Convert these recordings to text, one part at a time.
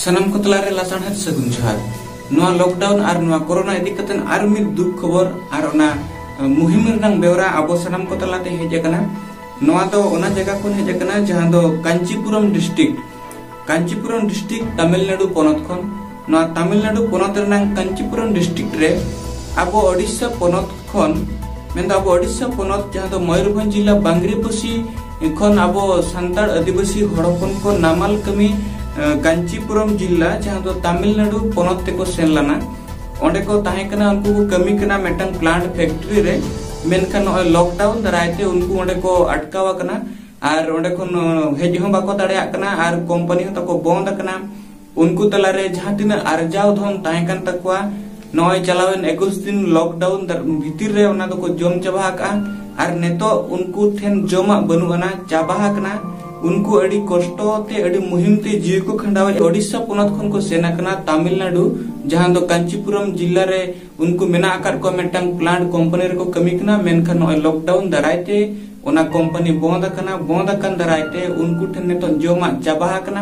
सनम को तलारे लासानहत सगुन जोहार नोआ लॉकडाउन और नोआ कोरोना इदी कतन आर मिद दुख खबर और ओना मुहिम रंग बेवरा आबो सनम को तलाते हेज कना नोआ दो ओना जगह कोन हेज कना जहां दो कांचीपुरम डिस्ट्रिक्ट तमिलनाडु पोनत खन नोआ तमिलनाडु पोनत रंग कांचीपुरम डिस्ट्रिक्ट रे आबो ओडिशा पोनत खन मेंदा आबो ओडिशा पोनत जहां दो मयूरभंज जिला बांग्रीपोसी खन आबो सांताड़ आदिवासी हड़पन को नामाल कमी कांचीपुरम जिला जहां दो तमिलनाडु पोनत ते को सेन लाना ओंडे को ताहे कना उनको को कमी कना मेटंग प्लांट फैक्ट्री रे मेनखान लॉकडाउन दरायते उनको ओंडे को अटकावा कना और ओंडे खन हेज हो बाको दाड़ेया कना और कंपनी हो तको बंद कना उनको तलारे जहां तिना आरजाव धन ताहे कन तकवा नय चलावेन 21 दिन लॉकडाउन भीतर रे ओना दो को जम चाबा का और नेतो उनको ठेन जमा बनुआना चाबा कना उनको अड़ी कष्ट ते अड़ी मुहिम ते जीव को खंडावे ओडिशा पोनत खन को सेना कना तमिलनाडु जहां दो कांचीपुरम जिला रे उनको मेना आकार को मेटंग प्लांट कंपनी रे को कमी कना मेनखान लॉकडाउन दरायते ओना कंपनी बंद कन दरायते उनको ठेन तो जमा चाबा कना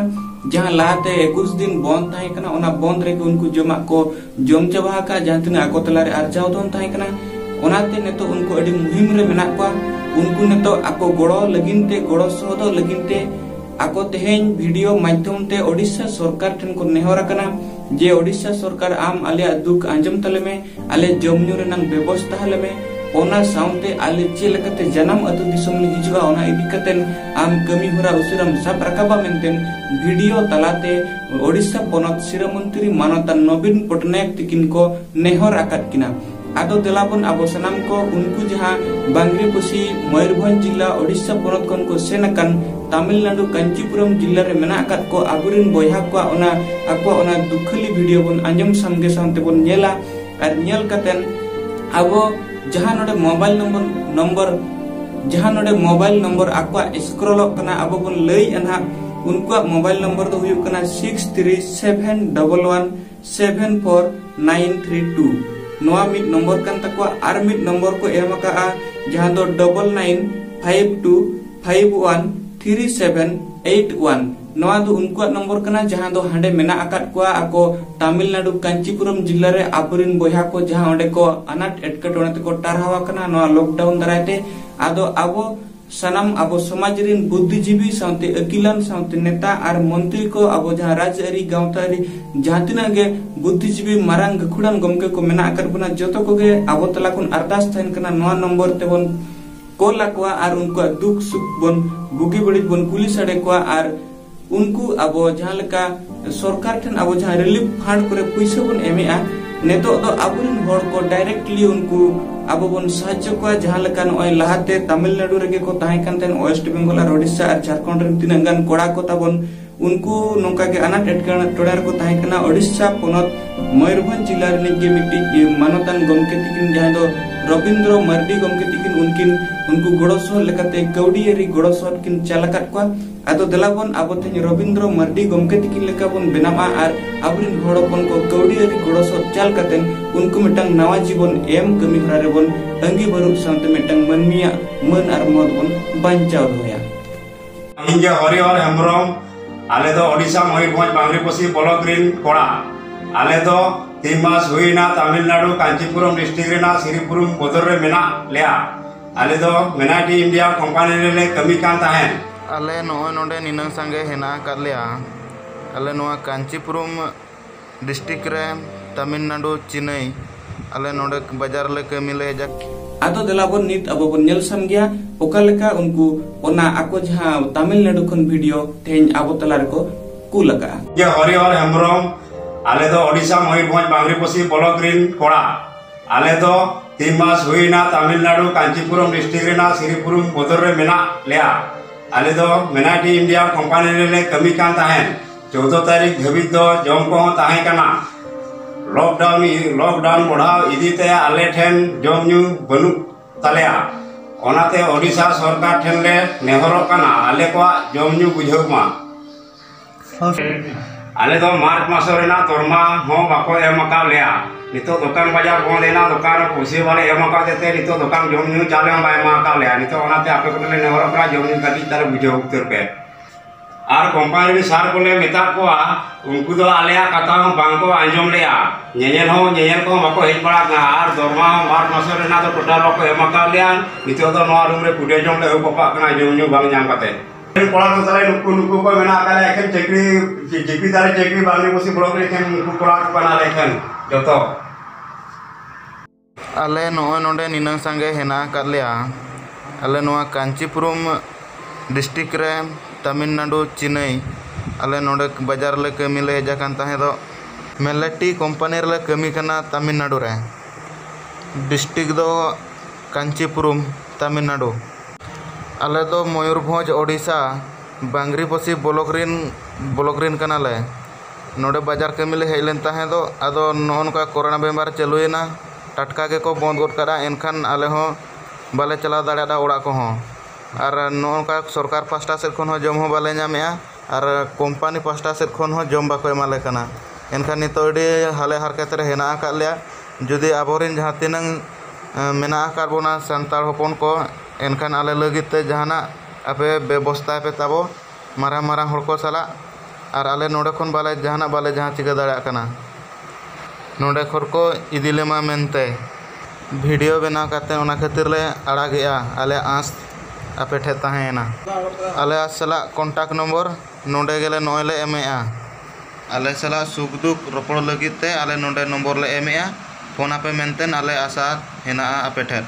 जहां लाते 21 दिन बंद थाहे कना ओना बंद रे उनको जमा को जम चाबा का जहां तिना आको तला रे आरजाव दोन थाहे कना ओनाते नेतो उनको अड़ी मुहिम रे मेना को उनको नेतो आको गड़ो लगिनते गड़ो सहदो लगिनते आको तेहेन वीडियो माध्यम ते ओडिशा सरकार ठन को नेहरा कना जे ओडिशा सरकार आम आले दुख आंजम तले में आले जमन्यू रेनंग व्यवस्था हले में ओना साउंते आले चे लकते जन्म अतु दिसम नि हिजुआ ओना इदी कतेन आम कमी होरा उसिरम सब रकाबा मेनतेन वीडियो तलाते ओडिशा पोनत सिरमंत्री मानता नवीन पटनायक तिकिन को नेहर आकात किना आदो देलाबन आबो सनाम को उनको जहां बांग्रीपोसी मयूरभंज जिला ओडिशा पोनत खन को सेनकन तमिलनाडु कांचीपुरम जिला रे मेना आकात को आबुरिन बोया को ओना दुखली वीडियो बन अंजम समगे सामते बन नेला और नेल कतेन आबो जहां नोडे मोबाइल नंबर आको स्क्रॉल कना आबो बन लई अना उनको मोबाइल नंबर दो हुयु कना 6371174932 नोआ मिड नंबर कन तकवा आर मिड नंबर को एम का जहां दो 9952513781 नोआ दो उनको नंबर कना जहां दो हांडे मेना आकात को आको तमिलनाडु कांचीपुरम जिला रे आबुरिन बोया को जहां ओंडे को अनाट एटकेटोने ते को टारहावा कना नोआ लॉकडाउन दरायते आदो आबो सनम आबो समाज रिन बुद्धिजीवी साउते अकिलान साउते नेता और मंत्री को आबो जहां राजआरी गांवतारी जहां तिना गे बुद्धिजीवी मारांग गखुड़ान गमके को मेना आकर बना जतो को गे आबो तला कुन अरदास थाइन कना नोआ नंबर ते बन कॉल लाकवा और उनको दुख सुख बन बुगी बड़ी बन पुलिस अडे को और उनको आबो जहां लका सरकार ठन आबो जहां रिलीफ फंड करे पैसा बन एमेआ नेतो दो आबुरिन होड़ को डायरेक्टली उनको आबो बन साहाय्य को जहां लका नय लहाते तमिलनाडु रेगे को ताहे कानतेन वेस्ट बंगाल और ओडिशा और झारखंड रे तिनंगान कोड़ा को ताबन उनको नोका के अनाट एटकेटोड़े को ताहे कना ओडिशा पोनत मयूरभंज जिला रे गे मिट्टी मानतान गमके तिकिन जहां दो रविंद्र मर्डी गमके तिकिन उनको गड़ोसो लेकाते कौडियरी गड़ोसो किन चालकात को आदो दलाबन आबो तेन रविंद्र मर्डी गमके तिकिन लेका बन बेनामा और आबरिन हड़पन को कौडियरी गड़ोसो चाल कातेन उनको मिटंग नवा जीवन एम कमी हरा रे बन अंगी बरुप सामते मिटंग मनमिया मन और मद बन बांचाव होया इंजे हरिहर हेम्ब्रम आले दो ओडिशा मयूरभंज बांग्रीपोसी ब्लॉक रिन कोड़ा आले दो 3 मास हुईना तमिलनाडु कांचीपुरम डिस्ट्रिक्ट रेना सिरिपुरम बदर रे मेना लेया आले दो मेनाटी इंडिया कंपनी रे कमी कान ताहेन आले नोय नोडे निनंग संगे हेना करलिया आले नोआ कांचीपुरम डिस्ट्रिक्ट रे तमिलनाडु चेन्नई आले नोडे बाजार ले कमी ले जा आदो देलाबन नित अबो बन नेल सम गया ओका लेका उनको ओना आको जहां तमिलनाडु खन वीडियो तेन आबो तलार को कुलका ये हरिहर हेम्ब्रम आले दो ओडिशा मयूरभंज बांग्रीपोसी ब्लॉक रिन कोड़ा आले दो 3 मास हुईना तमिलनाडु कांचीपुरम डिस्ट्रिक्ट रेना सिरिपुरम बदर रे मेना लेया आले दो मेनाटी इंडिया कंपनी रे कमी कान ताहेन 14 तारीख धाबिज दो जम को ताहे कना लॉकडाउन बढ़ाव इदीते आले ठेन जम न्यू बनु तलेया ओनाते ओडिशा सरकार ठेन ले नेहरो कना आले को जम न्यू बुझाव मा आले दो मार्च मास रेना तोरमा हो बाको एमका लेया नितो दुकान बाजार बंद लेना दुकान पुसी वाले एमका देते नितो दुकान जम न्यू चाले बाय मा का लेया नितो ओनाते आपे को ले नेहरो कना जम न्यू कटी तार बुझाव उतर पे और कंपनी सार को मेता को उनको तो आलिया कथा बांग को आंजम लिया नेल को बाको हेज बड़ा और दरमा मार मासो रेना तो टोटल बाको एमाका लिया नितो तो नवा रूम रे कुटे जम ले पपा कना जम बांग नाम काते कोड़ा तो तले नुकु को मेना काले एखन चेकरी दारे चेकरी बांग्रीपोसी ब्लॉक रे एखन नुकु कोड़ा को बना लेखन जतो आले नोय नोडे निनंग संगे हेना करलिया आले नोआ कांचीपुरम डिस्ट्रिक्ट रे तमिलनाडु चेन्नई आले नोडे बाजार ले कमी ले हेजा कान ताहे दो मेलेटी कंपनी रे कमी कना तमिलनाडु रे डिस्ट्रिक्ट दो कांचीपुरम तमिलनाडु आले दो मयूरभंज ओडिशा बांग्रीपोसी ब्लॉक रिन कनाले नोडे बाजार कमी ले हेलेन ताहे दो आदो नोनका कोरोना बेमार चलुएना टटका के को बंद गोद करा एनखान आले हो बाले चला दाड़ा ओड़ा को हो और नोनका सरकार पास्टा सेट खन हो जम हो बाले नामेआ और कंपनी पास्टा सेट खन हो जम बाको एमाले कना एनखान नितो अडी हाले हरकत रे हेना का लिया जुदी आबोरिन जहां तिनंग मेना कार्बोना संताल हपन को एनखान आले लगिते जहाना आपे व्यवस्था पे ताबो मारा मारा हड़ को साला और आले नोडे खन बाले जहाना बाले जहां चिका दाड़ा कना नोडे खर को इदिलेमा मेनते वीडियो बना करते ओना खातिर ले आड़ागेआ आले आस आपे ठे ताहेना आले सला कॉन्टैक्ट नंबर नोडे गेले नोयले एमेआ आले सला सुख दुख रोपड़ लगिते आले नोडे नंबर ले एमेआ फोन आपे मेनतेन आले आशा हेना आपे ठे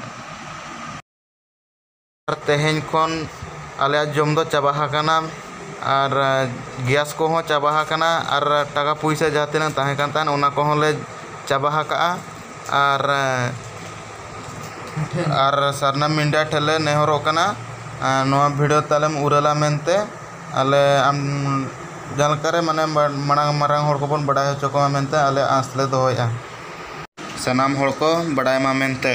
तेहेन खन आले जम दो चाबा हाकाना और गैस को हो चाबा हाकाना और टाका पैसा जहां ताहे कान तान ओना को ले चाबा हाका और सरना मिंडिया ठेले नेहरो कना नोआ वीडियो तालेम उरला मेनते आले आम जानकारी माने मांग मारंग हर को बन बड़ा हो चको मेनते आले आसले दोया सनाम हर को बड़ाय मा मेनते।